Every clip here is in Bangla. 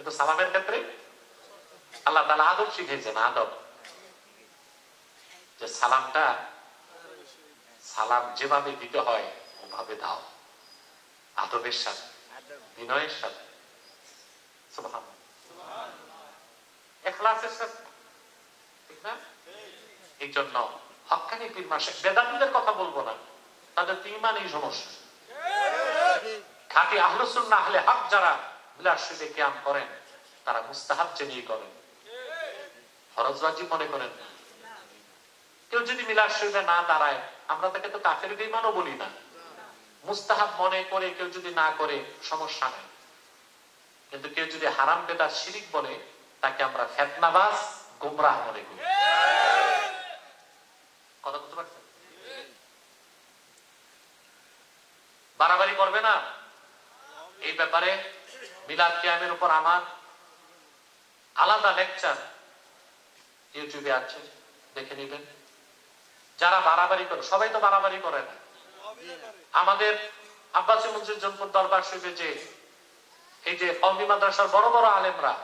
কিন্তু সালামের ক্ষেত্রে আল্লাহ তাআলা আদব শিখিয়েছেন, আদব, যে সালামটা সালাম যেভাবে দিতে হয় ওভাবে দাও, আদবের সাথে, বিনয়ের সাথে, সুবহানাল্লাহ, ইখলাসের সাথে, ঠিক না? এই জন্য হক্কানি পীর মাশায়েখ, বেদাতীদের কথা বলবো না, তাদের তো ঈমানেই সমস্যা। খাঁটি আহলুস সুন্নাহ আহলে হক যারা বিলাস শরীফে কিয়াম করেন, তারা মুস্তাহাব জেনেই করেন, ফরজ ওয়াজিব মনে করেন না। কেউ যদি মিলাদ শরীফে না দাঁড়ায়, আমরা তাকে তো কাফের বেঈমানও বলি না, মুস্তাহাব মনে করে কেউ যদি না করে সমস্যা নেই। কিন্তু কেউ যদি হারাম বেদাত শিরিক বলে, তাকে আমরা ফিতনাবাজ, গোমরাহ মনে করি। কথা বুঝতে পারছেন? বাড়াবাড়ি করবে না এই ব্যাপারে। মিলাদ কিয়ামের উপর আমার আলাদা লেকচার ইউটিউবে আছে, দেখে নেবেন। যারা বাড়াবাড়ি করে, সবাই তো বাড়াবাড়ি করে না। আমাদের আব্বাসী মসজিদ জনপুর দরবার শরীফে যে এই যে কওমি মাদ্রাসার বড় বড় আলেমরা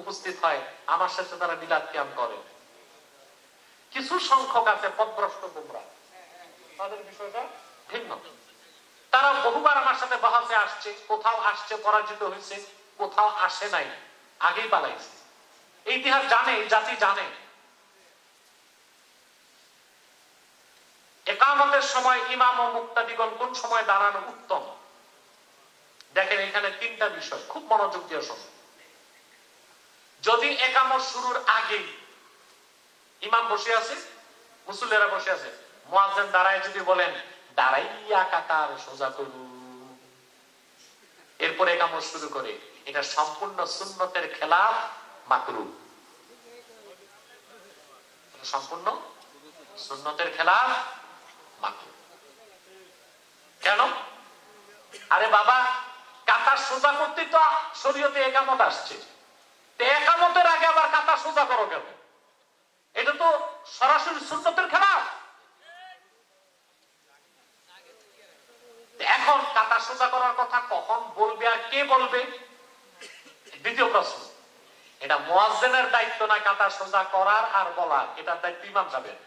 উপস্থিত হয়, আমার সাথে তারা মিলাদ কিয়াম করে। কিছু সংখ্যক আছে পথভ্রষ্ট গোমরাহ, তাদের বিষয়টা ভিন্ন। তারা বহুবার আমার সাথে বাহাসে আসছে, কোথাও আসছে পরাজিত হয়েছে, কোথাও আসে নাই, আগেই পালাইছে। ইতিহাস জানে, জাতি জানে। ইকামতের সময় ইমাম ও মুক্তাদিগণ কোন সময় দাঁড়ানো উত্তম, দেখেন এখানে তিনটা বিষয়, খুব মনোযোগ দিয়ে শুনুন। যদি ইকামত শুরুর আগেই ইমাম বসে আছে, মুসল্লিরা বসে আছে, মুয়াজ্জিন দাঁড়ায় যদি বলেন দাঁড়াইয়া কাতার সোজা করুন, এরপরে ইকামত শুরু করে, এটা সম্পূর্ণ সুন্নতের খেলাফ, মাকরুহ। সম্পূর্ণ সুন্নতের খেলাফ, মাকরুহ। কেন? আরে বাবা, কাতার সোজা করতে তো শরীয়তে ইকামত আসছে, ইকামতের আগে আবার কাতার সোজা করো কেন? এটা তো সরাসরি সুন্নতের খেলাফ। এখন কাতার সোজা করার কথা কখন বলবে আর কে বলবে? দ্বিতীয় প্রশ্ন, এটা মুয়াজ্জিনের দায়িত্ব না কাতার সোজা করার আর বলার, এটার দায়িত্ব ইমাম সাহেবের।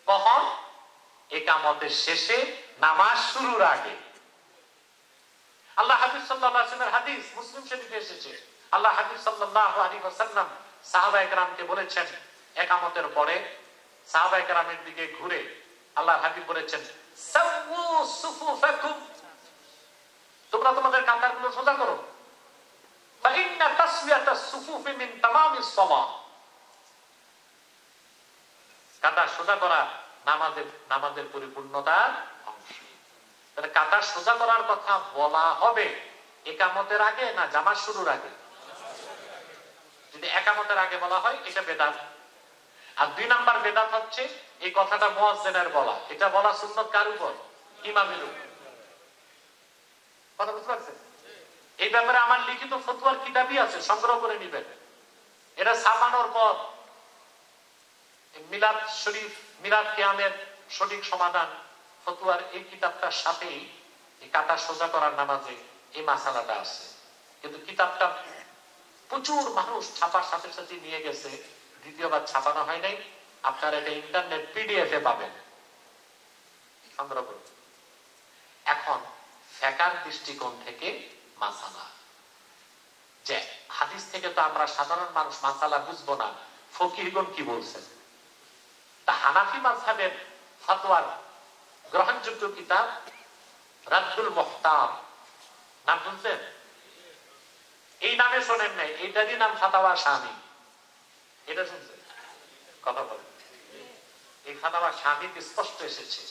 কখন? ইকামতের শেষে, নামাজ শুরুর আগে। আল্লাহ হাবিব সাল্লাল্লাহু আলাইহি ওয়াসাল্লামের হাদিস মুসলিম শরীফে এসেছে, আল্লাহ হাবিব সাল্লাল্লাহু আলাইহি ওয়াসাল্লাম সাহাবায়ে কেরামকে বলেছেন, ইকামতের পরে সাহাবায়ে কেরামের দিকে ঘুরে আল্লাহর হাবিব বলেছেন, সাওয়ু সুফুফাকুম, তোমরা তোমাদের কাতারগুলো সোজা করো। ফাইন্না তাসওয়াতাস সুফুফি মিন তামামিস সালাহ, কাতার সোজা করা নামাজের পরিপূর্ণতার অংশ। তাহলে কাতার সোজা করার কথা বলা হবে ইকামতের আগে না জামাত শুরুর আগে? যদি ইকামতের আগে বলা হয় এটা বেদাত। আর দুই নাম্বার বেদাত হচ্ছে এই কথাটা মুয়াজ্জিনের বলা, এটা বলা সুন্নত কার উপর? ইমামের উপর। কথা বুঝতে পারছেন? এই ব্যাপারে আমার লিখিত ফতোয়ার কিতাবই আছে, সংগ্রহ করে নিবেন। এটা ছাপানোর পর মিলাদ শরীফ, মিলাদ কিয়ামের সঠিক সমাধান ফতোয়ার এই কিতাবটার সাথেই এই কাতার সোজা করার নামাজে এই মাসালাটা আছে। কিন্তু কিতাবটা প্রচুর মানুষ ছাপার সাথে সাথে নিয়ে গেছে, দ্বিতীয়বার ছাপানো হয় নাই। আপনারা এটা ইন্টারনেট পিডিএফ এ পাবেন, সংগ্রহ করুন। এখন ফিকহের দৃষ্টিকোণ থেকে মাসালা, যে হাদিস থেকে তো আমরা সাধারণ মানুষ মাসালা বুঝবো না, ফকিহগণ কি বলছেন। তা হানাফি মাযহাবের ফতোয়ার গ্রহণযোগ্য কিতাব রাদ্দুল মুহতার, নাম শুনছেন? এই নামে শোনেন নাই, এইটারই নাম ফাতাওয়া শামী। এটা শুনছেন? কথা বলেন। এই ফাতাওয়া শামীতে স্পষ্ট এসেছে।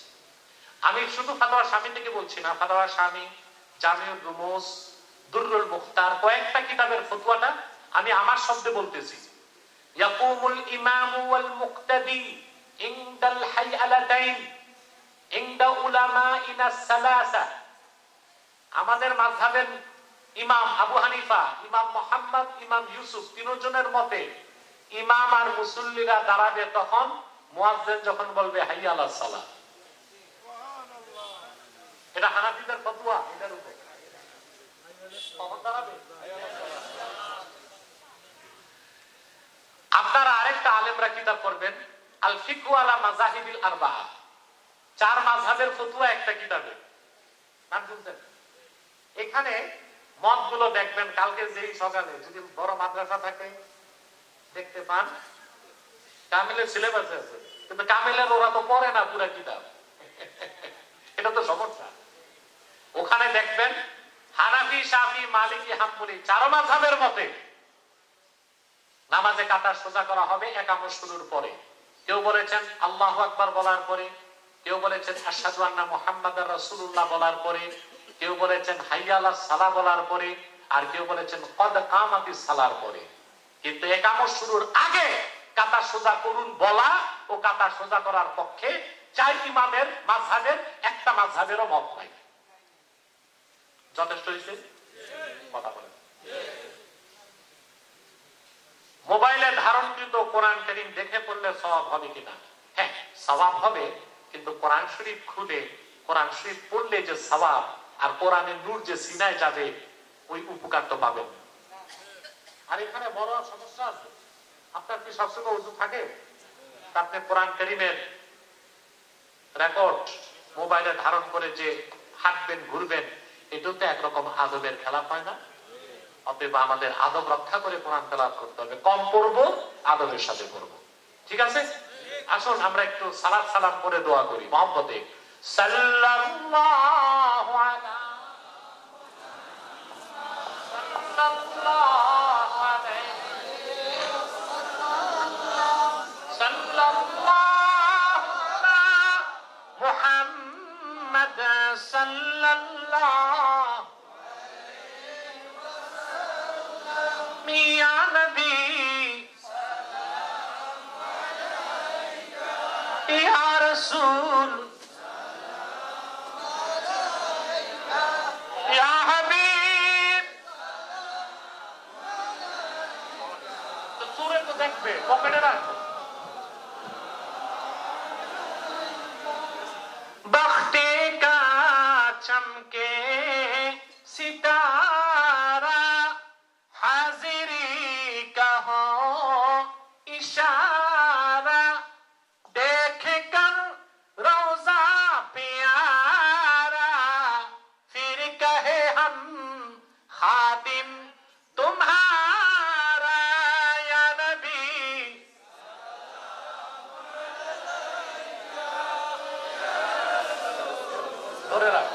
আমি শুধু ফাতাওয়া শামী থেকে বলছি না, ফাতাওয়া শামী, জামিউর রুমুস, দুররুল মুখতার, কয়েকটা কিতাবের ফতোয়াটা আমি আমার শব্দে বলতেছি। ইয়াকুমুল ইমামু ওয়াল মুক্তাদি ইনদাল হাইআলাতাইন ইনদা উলামাইনা সালাসা। আমাদের মাযহাবের ইমাম আবু হানিফা, ইমাম মুহাম্মদ, ইমাম ইউসুফ তিনজনের মতে ইমাম আর মুসল্লিরা দাঁড়াবে তখন মুয়াজ্জিন যখন বলবে হাইয়া আলাস সালাহ। এটা হানাফিদের ফতোয়া, এটার উপর কখন দাঁড়াবে? আলেমরা কিতাব পড়বেন, আল ফিকহু আলা মাযাহিবিল আরবাআ, চার মাযহাবের ফতোয়া একটা কিতাবে। নাম শুনছেন? এখানে মতগুলো দেখবেন, কালকে যেই সকালে যদি বড় মাদ্রাসা থাকে দেখতে পান কামিলের সিলেবাস আছে, কিন্তু কামিলের ওরা তো পড়ে না পুরা কিতাব। এটা তো সমস্যা। ওখানে দেখবেন হানাফি, শাফি, মালিকি, হাম্বলি চার মাযহাবের মতে নামাজে কাতা সোজা করা হবে একামত শুরুর পরে। কেউ বলেছেন আল্লাহু আকবার বলার পরে, কেউ বলেছেন আশহাদু আন্না মুহাম্মাদার রাসূলুল্লাহ বলার পরে, কেউ বলেছেন হাইয়া আলাস সালাহ বলার পরে, আর কেউ বলেছেন কদ কামাতিস সালার পরে। কিন্তু একামত শুরুর আগে কাতা সোজা করুন বলা ও কাতা সোজা করার পক্ষে চার ইমামের মাযহাবের একটা মাযহাবেরও মত নাই। যথেষ্ট হয়েছে? কথা বলেন। মোবাইলে ধারণকৃত কোরআন কারীম দেখে পড়লে সওয়াব হবে কিনা? হ্যাঁ, সওয়াব হবে, কিন্তু কোরআন শরীফ খুলে কোরআন শরীফ পড়লে যে সওয়াব আর কোরআনের নূর যে সিনায় যাবে ওই উপকার তো পাবেন। আর এখানে বড় সমস্যা আছে। আপনার কি সবসময় ওযু থাকে? আপনি কোরআন কারীমের রেকর্ড মোবাইলে ধারণ করে যে হাঁটবেন ঘুরবেন, এটাও তো একরকম আদবের খেলা হয় না? অতএব আমাদের আদব রক্ষা করে কোরআন তেলাওয়াত করতে হবে। কম পড়বো, আদবের সাথে পড়বো। ঠিক আছে? আসুন আমরা একটু সালাত সালাম করে দোয়া করি মহব্বতে। সাল্লাল্লাহু আলা সাল্লাল্লাহু আলাইহি সাল্লাল্লাহু আলা মুহাম্মাদ সাল্লাল্লাহু या नबी या रसूल या हबीब। तो सूरज को देखबे पकेটে রাখো। बख्ते का चमके सितारा हाजिरी का हो इशारा, देख कर रोजा प्यारा, फिर कहे हम खादिम तुम्हारा या नबी। ধরে রাখ।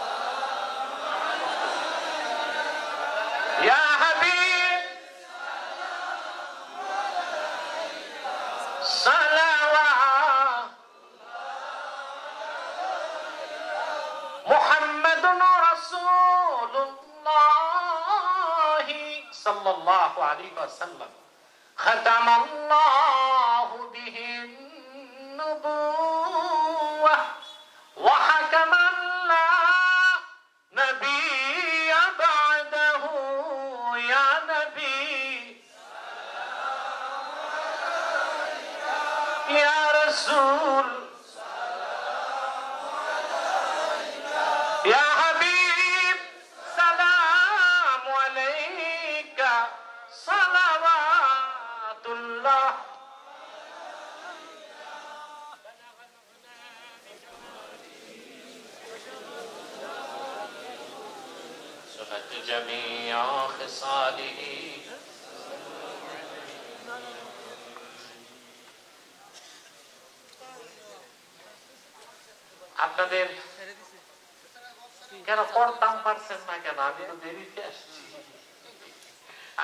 या हबीब सलावत मुहम्मदुन रसूलुल्लाह सल्लल्लाहु अलैहि वसल्लम खतमल्लाहु बिहि नबुव्वह व हकमन ला नबी बअदहु या नबी या रसूल या हबीब सलाम अलैका सलावतुल्लाह। सुनत जमीआ खिसालिही। আপনাদের কেন পড়তাম পারছেন না কেন? আমি তো দেরিতে আসছি।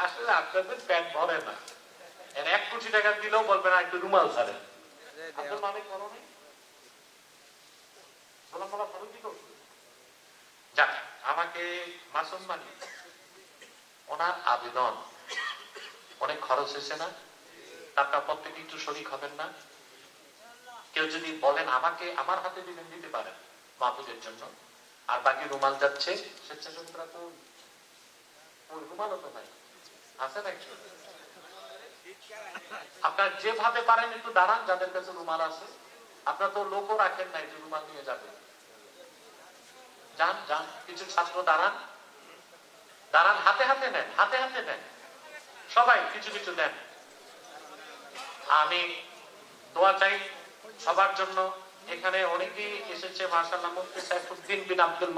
আসলে আপনাদের প্যান্ট ভরে না। 1 কোটি টাকা দিলেও বলবেন না একটু রুমাল ছাড়েন। আপনার মানে করো নাই? যাক, আমাকে মাসুম মানি ওনার আবেদন অনেক খরচ হয়েছে না? আপনার প্রত্যেকে একটু শরীক হবেন না? কেউ যদি বলেন আমাকে আমার হাতে দিবেন, দিতে পারেন মাহফিলের জন্য। আর বাকি রুমাল যাচ্ছে স্বেচ্ছাসেবকরা তো ওই রুমালও তো নাই, আছে নাকি? আপনার যেভাবে পারেন একটু দাঁড়ান, যাদের কাছে রুমাল আছে। আপনার তো লোকও রাখেন নাই যে রুমাল নিয়ে যাবে। যান যান, কিছু ছাত্র দাঁড়ান দাঁড়ান, হাতে হাতে নেন, হাতে হাতে নেন, সবাই কিছু কিছু দেন। আমি দোয়া চাই সবার জন্য। এখানে অনেকেই এসেছে মাশাআল্লাহ, মুফতি সাইফুদ্দিন বিন আব্দুল